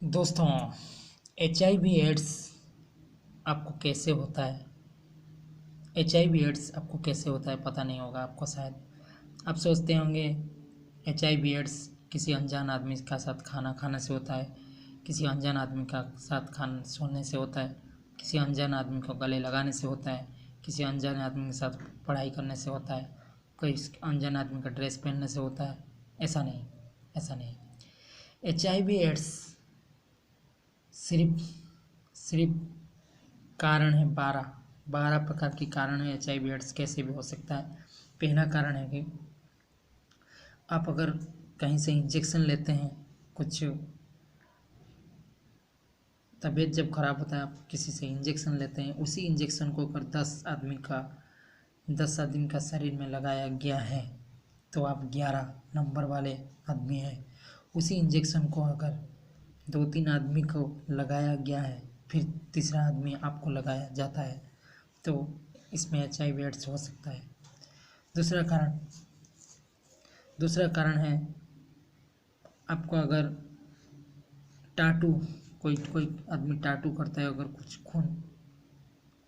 दोस्तों, HIV ads आपको कैसे होता है? HIV एड्स आपको कैसे होता है पता नहीं होगा आपको शायद। आप सोचते होंगे HIV एड्स किसी अनजान आदमी का साथ खाना खाने से होता है, किसी अनजान आदमी का साथ खान सोने से होता है, किसी अनजान आदमी को गले लगाने से होता है, किसी अनजान आदमी के साथ पढ़ाई करने से होता है, कोई अनजान आदमी का ड्रेस पहनने से होता है। ऐसा नहीं, ऐसा नहीं। HIV एड्स सिर्फ सिर्फ कारण है 12 प्रकार के कारण है। HIV एड्स कैसे भी हो सकता है। पहला कारण है कि आप अगर कहीं से इंजेक्शन लेते हैं, कुछ तबीयत जब खराब होता है आप किसी से इंजेक्शन लेते हैं, उसी इंजेक्शन को अगर 10 आदमी का शरीर में लगाया गया है तो आप 11 नंबर वाले आदमी हैं। उसी इंजेक्शन को अगर 2-3 आदमी को लगाया गया है, फिर तीसरा आदमी आपको लगाया जाता है, तो इसमें HIV एड्स हो सकता है। दूसरा कारण है आपको अगर टाटू, कोई आदमी टाटू करता है, अगर कुछ खून,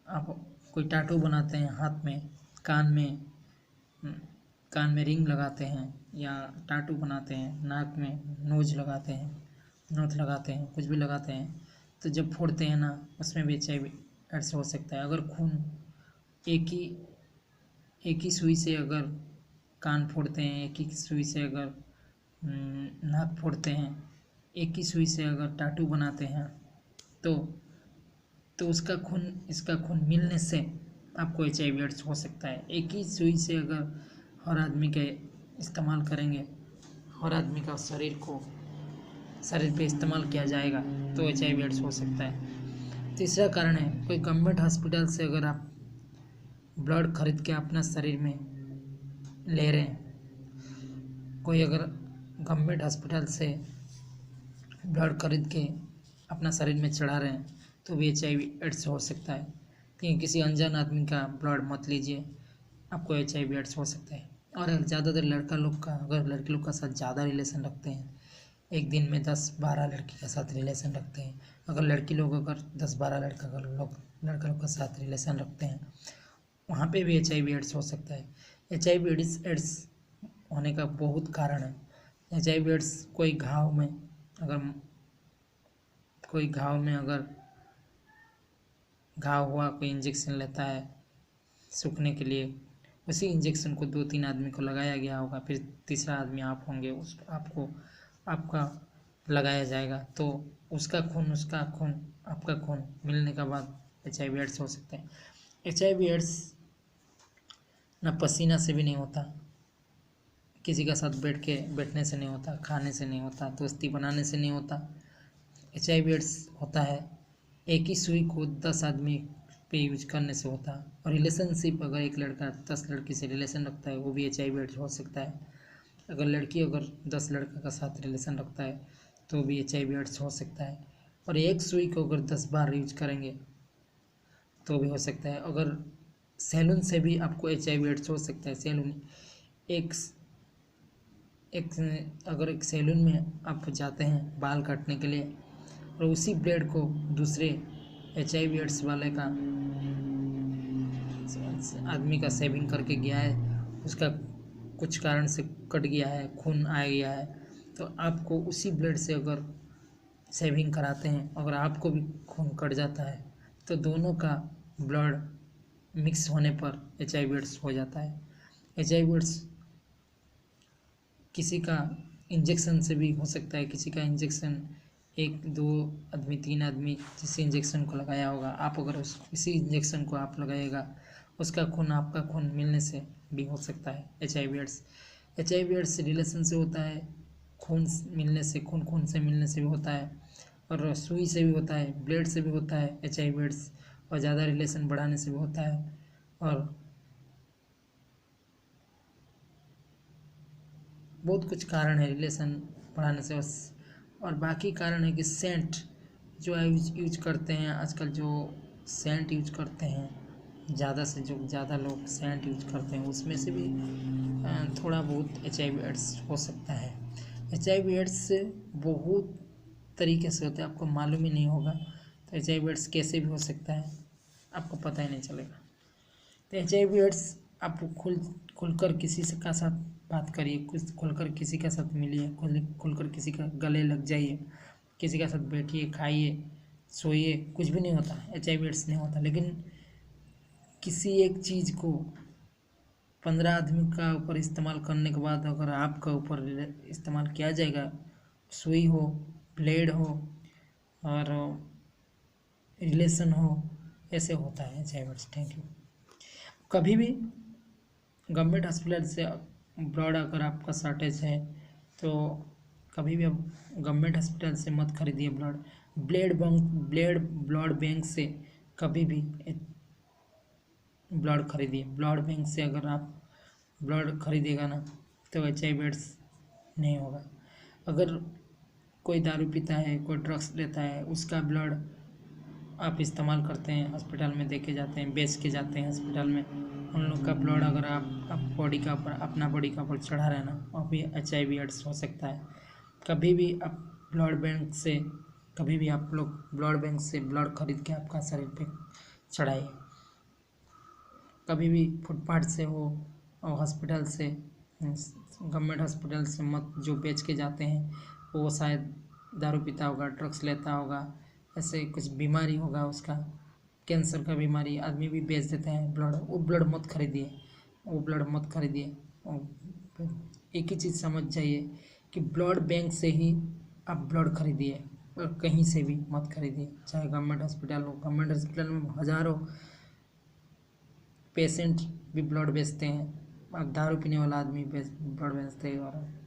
आप कोई टाटू बनाते हैं हाथ में, कान में रिंग लगाते हैं, या टाटू बनाते हैं, नाक में नोज लगाते हैं, नोथ लगाते हैं, कुछ भी लगाते हैं, तो जब फोड़ते हैं ना, उसमें भी HIV एड्स हो सकता है। अगर खून एक ही सुई से अगर कान फोड़ते हैं, एक ही सुई से अगर नाक फोड़ते हैं, एक ही सुई से अगर टाटू बनाते हैं, तो उसका खून इसका खून मिलने से आपको HIV एड्स हो सकता है। एक ही सुई से अगर हर आदमी के इस्तेमाल करेंगे, हर आदमी का शरीर पे इस्तेमाल किया जाएगा, तो HIV एड्स हो सकता है। तीसरा कारण है कोई गवर्नमेंट हॉस्पिटल से अगर आप ब्लड खरीद के अपना शरीर में ले रहे हैं, कोई अगर गवर्नमेंट हॉस्पिटल से ब्लड खरीद के अपना शरीर में चढ़ा रहे हैं, तो भी HIV एड्स हो सकता है। क्योंकि किसी अनजान आदमी का ब्लड मत लीजिए, आपको HIV एड्स हो सकता है। और ज़्यादातर लड़की लोग का साथ ज़्यादा रिलेशन रखते हैं, एक दिन में 10-12 लड़की के साथ रिलेशन रखते हैं, अगर लड़की लोग अगर 10-12 लड़का लोग के साथ रिलेशन रखते हैं, वहाँ पे भी HIV एड्स हो सकता है। HIV एड्स होने का बहुत कारण है। HIV एड्स कोई घाव में अगर घाव हुआ, कोई इंजेक्शन लेता है सूखने के लिए, उसी इंजेक्शन को 2-3 आदमी को लगाया गया होगा, फिर तीसरा आदमी आप होंगे, आपका लगाया जाएगा, तो उसका खून आपका खून मिलने के बाद HIV एड्स हो सकते हैं। HIV एड्स ना पसीना से भी नहीं होता, किसी का साथ बैठने से नहीं होता, खाने से नहीं होता, दोस्ती बनाने से नहीं होता। HIV एड्स होता है एक ही सुई को 10 आदमी पे यूज करने से होता है। और रिलेशनशिप, अगर एक लड़का 10 लड़की से रिलेशन रखता है, वो भी HIV एड्स हो सकता है। अगर लड़की 10 लड़का का साथ रिलेशन रखता है, तो भी HIV एड्स हो सकता है। और एक सुई को अगर 10 बार यूज करेंगे तो भी हो सकता है। अगर सैलून से भी आपको HIV एड्स हो सकता है। सैलून अगर एक सैलून में आप जाते हैं बाल काटने के लिए, और उसी ब्लेड को दूसरे HIV एड्स वाले का आदमी का सेविंग करके गया है, उसका कुछ कारण से कट गया है, खून आ गया है, तो आपको उसी ब्लेड से अगर सेविंग कराते हैं, अगर आपको भी खून कट जाता है, तो दोनों का ब्लड मिक्स होने पर HIV एड्स हो जाता है। HIV एड्स किसी का इंजेक्शन से भी हो सकता है। किसी का इंजेक्शन 1-2 आदमी 3 आदमी जिस इंजेक्शन को लगाया होगा, आप अगर इसी इंजेक्शन को आप लगाइएगा, उसका खून आपका खून मिलने से भी हो सकता है HIV AIDS. HIV AIDS relation से होता है, खून से मिलने से भी होता है, और सुई से भी होता है, ब्लेड से भी होता है HIV एड्स, और ज़्यादा रिलेशन बढ़ाने से भी होता है, और बहुत कुछ कारण है रिलेशन बढ़ाने से। और बाकी कारण है कि सेंट जो यूज करते हैं आजकल, जो सेंट यूज करते हैं ज़्यादा से ज़्यादा लोग सेंट यूज करते हैं, उसमें से भी थोड़ा बहुत HIV एड्स हो सकता है। HIV एड्स बहुत तरीके से होते हैं, आपको मालूम ही नहीं होगा। तो HIV एड्स कैसे भी हो सकता है, आपको पता ही नहीं चलेगा। तो HIV एड्स आप खुलकर किसी से का साथ बात करिए, कुछ खुलकर किसी के साथ मिलिए, खुलकर किसी का गले लग जाइए, किसी के साथ बैठिए, खाइए, सोइए, कुछ भी नहीं होता, HIV एड्स नहीं होता। लेकिन किसी एक चीज़ को 15 आदमी का ऊपर इस्तेमाल करने के बाद अगर आपका ऊपर इस्तेमाल किया जाएगा, सुई हो, ब्लेड हो और रिलेशन हो, ऐसे होता है HIV एड्स। Thank you. कभी भी गवर्नमेंट हॉस्पिटल से ब्लड अगर आपका शॉर्टेज है तो कभी भी आप गवर्नमेंट हॉस्पिटल से मत खरीदिए ब्लड। ब्लड बैंक से कभी भी ब्लड खरीदिए। ब्लड बैंक से अगर आप ब्लड खरीदेगा ना तो HIV एड्स नहीं होगा। अगर कोई दारू पीता है, कोई ड्रग्स लेता है, उसका ब्लड आप इस्तेमाल करते हैं, हॉस्पिटल में देके जाते हैं, बेच के जाते हैं हॉस्पिटल में, उन लोग का ब्लड अगर आप बॉडी का ऊपर अपना बॉडी का ऊपर चढ़ा रहना, और भी HIV एड्स हो सकता है। कभी भी आप लोग ब्लड बैंक से ब्लड खरीद के आपका शरीर पे चढ़ाइए। कभी भी फुटपाथ से हो और हॉस्पिटल से, गवर्नमेंट हॉस्पिटल से मत। जो बेच के जाते हैं वो शायद दारू पीता होगा, ड्रग्स लेता होगा, ऐसे कुछ बीमारी होगा उसका, कैंसर का बीमारी, आदमी भी बेच देते हैं ब्लड। वो ब्लड मत खरीदिए। एक ही चीज़ समझ जाइए कि ब्लड बैंक से ही आप ब्लड खरीदिए और कहीं से भी मत खरीदिए, चाहे गवर्नमेंट हॉस्पिटल हो। गवर्नमेंट हॉस्पिटल में हज़ारों पेशेंट भी ब्लड बेचते हैं, और दारू पीने वाला आदमी ब्लड बेचते हैं, और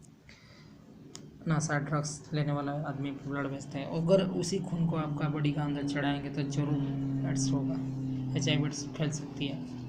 नशा ड्रग्स लेने वाला आदमी ब्लड बेचते हैं। अगर उसी खून को आपका बॉडी का अंदर चढ़ाएंगे तो जरूर एड्स होगा, HIV एड्स फैल सकती है।